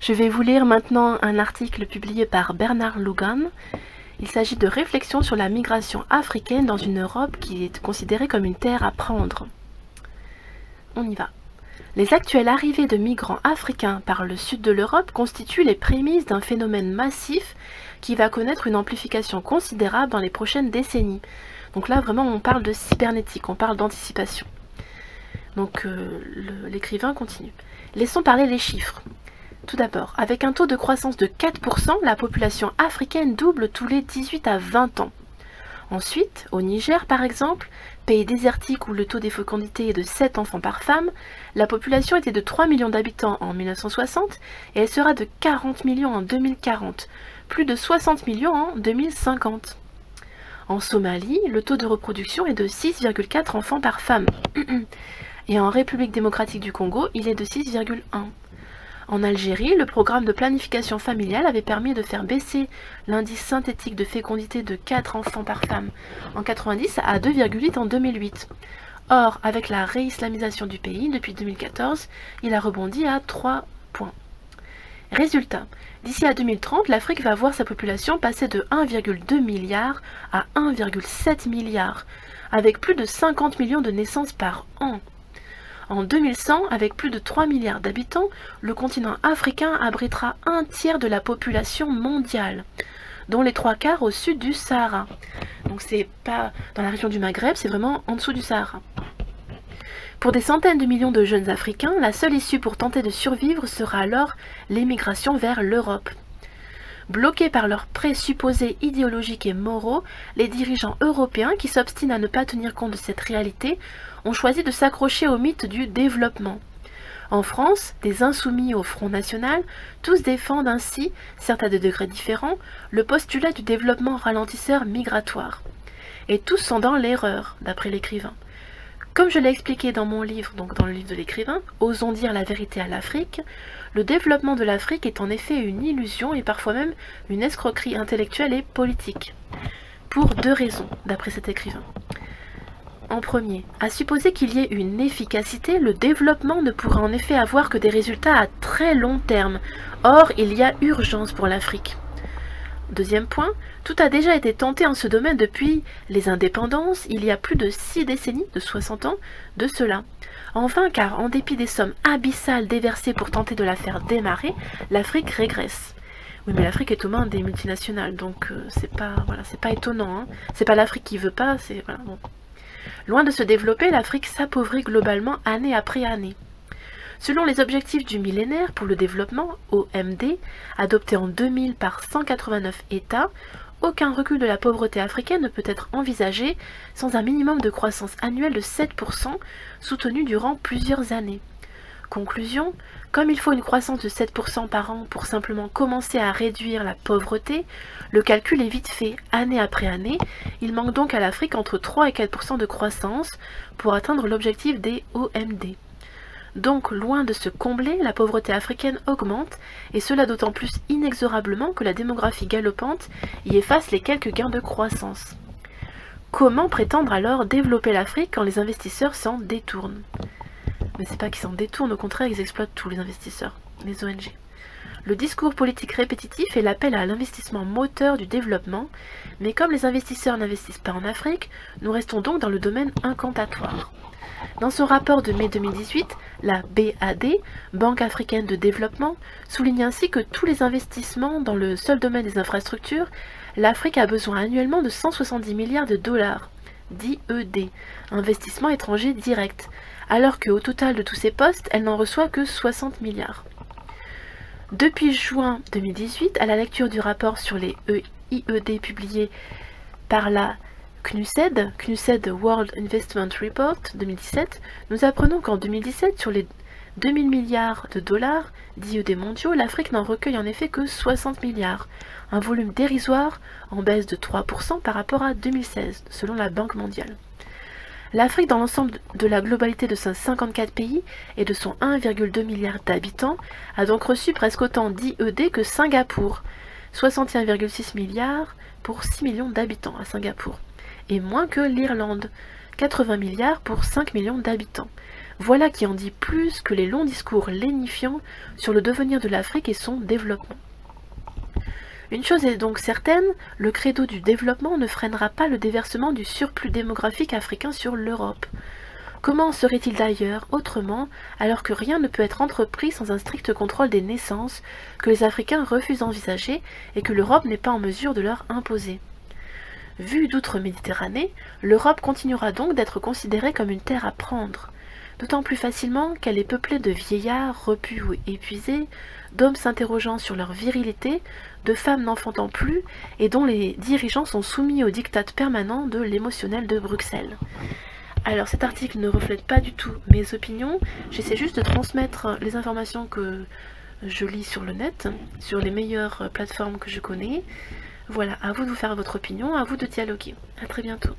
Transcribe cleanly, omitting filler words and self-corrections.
Je vais vous lire maintenant un article publié par Bernard Logan. Il s'agit de réflexions sur la migration africaine dans une Europe qui est considérée comme une terre à prendre. On y va. Les actuelles arrivées de migrants africains par le sud de l'Europe constituent les prémices d'un phénomène massif qui va connaître une amplification considérable dans les prochaines décennies. Donc là, vraiment, on parle de cybernétique, on parle d'anticipation. Donc l'écrivain continue. Laissons parler les chiffres. Tout d'abord, avec un taux de croissance de 4%, la population africaine double tous les 18 à 20 ans. Ensuite, au Niger par exemple, pays désertique où le taux de fécondité est de 7 enfants par femme, la population était de 3 millions d'habitants en 1960 et elle sera de 40 millions en 2040, plus de 60 millions en 2050. En Somalie, le taux de reproduction est de 6,4 enfants par femme. Et en République démocratique du Congo, il est de 6,1. En Algérie, le programme de planification familiale avait permis de faire baisser l'indice synthétique de fécondité de 4 enfants par femme en 90 à 2,8 en 2008. Or, avec la réislamisation du pays depuis 2014, il a rebondi à 3 points. Résultat, d'ici à 2030, l'Afrique va voir sa population passer de 1,2 milliard à 1,7 milliard, avec plus de 50 millions de naissances par an. En 2100, avec plus de 3 milliards d'habitants, le continent africain abritera un tiers de la population mondiale, dont les 3/4 au sud du Sahara. Donc c'est pas dans la région du Maghreb, c'est vraiment en dessous du Sahara. Pour des centaines de millions de jeunes Africains, la seule issue pour tenter de survivre sera alors l'émigration vers l'Europe. Bloqués par leurs présupposés idéologiques et moraux, les dirigeants européens qui s'obstinent à ne pas tenir compte de cette réalité ont choisi de s'accrocher au mythe du développement. En France, des insoumis au Front National, tous défendent ainsi, certes à des degrés différents, le postulat du développement ralentisseur migratoire. Et tous sont dans l'erreur, d'après l'écrivain. Comme je l'ai expliqué dans mon livre, donc dans le livre de l'écrivain, Osons dire la vérité à l'Afrique, le développement de l'Afrique est en effet une illusion et parfois même une escroquerie intellectuelle et politique. Pour deux raisons, d'après cet écrivain. En premier, à supposer qu'il y ait une efficacité, le développement ne pourra en effet avoir que des résultats à très long terme. Or, il y a urgence pour l'Afrique. Deuxième point, tout a déjà été tenté en ce domaine depuis les indépendances, il y a plus de 6 décennies, de 60 ans, de cela. Enfin, car en dépit des sommes abyssales déversées pour tenter de la faire démarrer, l'Afrique régresse. Oui, mais l'Afrique est aux mains des multinationales, donc c'est pas étonnant. Hein. C'est pas l'Afrique qui veut pas, c'est voilà. Bon. Loin de se développer, l'Afrique s'appauvrit globalement année après année. Selon les objectifs du millénaire pour le développement, OMD, adoptés en 2000 par 189 États, aucun recul de la pauvreté africaine ne peut être envisagé sans un minimum de croissance annuelle de 7%, soutenu durant plusieurs années. Conclusion, comme il faut une croissance de 7% par an pour simplement commencer à réduire la pauvreté, le calcul est vite fait, année après année, il manque donc à l'Afrique entre 3 et 4% de croissance pour atteindre l'objectif des OMD. Donc, loin de se combler, la pauvreté africaine augmente, et cela d'autant plus inexorablement que la démographie galopante y efface les quelques gains de croissance. Comment prétendre alors développer l'Afrique quand les investisseurs s'en détournent? Mais c'est pas qu'ils s'en détournent, au contraire, ils exploitent tous les investisseurs, les ONG. Le discours politique répétitif est l'appel à l'investissement moteur du développement, mais comme les investisseurs n'investissent pas en Afrique, nous restons donc dans le domaine incantatoire. Dans son rapport de mai 2018, la BAD, Banque africaine de développement, souligne ainsi que tous les investissements dans le seul domaine des infrastructures, l'Afrique a besoin annuellement de 170 milliards de dollars, d'IED, investissements étrangers directs, alors qu'au total de tous ces postes, elle n'en reçoit que 60 milliards. Depuis juin 2018, à la lecture du rapport sur les IED publié par la CNUSED World Investment Report 2017, nous apprenons qu'en 2017, sur les 2000 milliards de dollars d'IED mondiaux, l'Afrique n'en recueille en effet que 60 milliards, un volume dérisoire en baisse de 3% par rapport à 2016, selon la Banque mondiale. L'Afrique, dans l'ensemble de la globalité de ses 54 pays et de son 1,2 milliard d'habitants, a donc reçu presque autant d'IED que Singapour, 61,6 milliards pour 6 millions d'habitants à Singapour, et moins que l'Irlande, 80 milliards pour 5 millions d'habitants. Voilà qui en dit plus que les longs discours lénifiants sur le devenir de l'Afrique et son développement. Une chose est donc certaine, le credo du développement ne freinera pas le déversement du surplus démographique africain sur l'Europe. Comment en serait-il d'ailleurs autrement, alors que rien ne peut être entrepris sans un strict contrôle des naissances, que les Africains refusent d'envisager et que l'Europe n'est pas en mesure de leur imposer? Vue d'outre-Méditerranée, l'Europe continuera donc d'être considérée comme une terre à prendre, d'autant plus facilement qu'elle est peuplée de vieillards repus ou épuisés, d'hommes s'interrogeant sur leur virilité, de femmes n'enfantant plus et dont les dirigeants sont soumis aux diktats permanents de l'émotionnel de Bruxelles. Alors cet article ne reflète pas du tout mes opinions, j'essaie juste de transmettre les informations que je lis sur le net, sur les meilleures plateformes que je connais. Voilà, à vous de vous faire votre opinion, à vous de dialoguer. À très bientôt.